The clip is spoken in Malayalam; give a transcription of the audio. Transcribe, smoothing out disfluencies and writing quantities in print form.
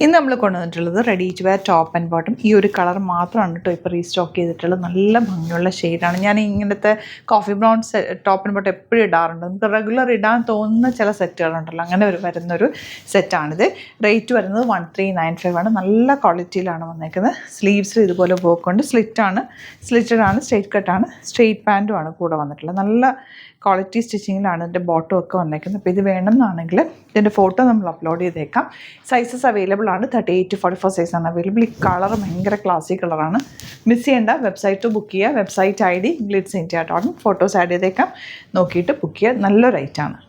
ഇന്ന് നമ്മൾ കൊണ്ടുവന്നിട്ടുള്ളത് ready to wear top and bottom. ഈ ഒരു കളർ മാത്രമാണ് കേട്ടോ ഇപ്പോൾ റീസ്റ്റോക്ക് ചെയ്തിട്ടുള്ളത്. നല്ല ഭംഗിയുള്ള ഷെയ്ഡാണ്. ഞാൻ ഇങ്ങനത്തെ coffee brown top and bottom എപ്പോഴും ഇടാറുണ്ട്. നമുക്ക് റെഗുലർ ഇടാൻ തോന്നുന്ന ചില സെറ്റുകളുണ്ടല്ലോ, അങ്ങനെ വരുന്നൊരു സെറ്റാണിത്. റേറ്റ് വരുന്നത് 1395 ആണ്. നല്ല ക്വാളിറ്റിയിലാണ് വന്നേക്കുന്നത്. സ്ലീവ്സിൽ ഇതുപോലെ വർക്കുണ്ട്. സ്ലിറ്റഡ് ആണ്, സ്ട്രെയിറ്റ് കട്ടാണ്, സ്ട്രെയിറ്റ് പാൻറ്റും ആണ് കൂടെ വന്നിട്ടുള്ളത്. നല്ല ക്വാളിറ്റി സ്റ്റിച്ചിങ്ങിലാണ് ഇതിൻ്റെ ബോട്ടം ഒക്കെ വന്നേക്കുന്നത്. അപ്പോൾ ഇത് വേണമെന്നാണെങ്കിൽ ഇതിൻ്റെ ഫോട്ടോ നമ്മൾ അപ്ലോഡ് ചെയ്തേക്കാം. സൈസസ് അവൈലബിൾ ആണ്. 38 to 44 സൈസാണ് അവൈലബിൾ. ഈ കളർ ഭയങ്കര ക്ലാസി കളറാണ്. മിസ് ചെയ്യേണ്ട. വെബ്സൈറ്റ് ബുക്ക് ചെയ്യുക. Website ID glitzindia.in. Photos add ചെയ്തേക്കാം. നോക്കിയിട്ട് ബുക്ക് ചെയ്യുക. നല്ല റേറ്റാണ്.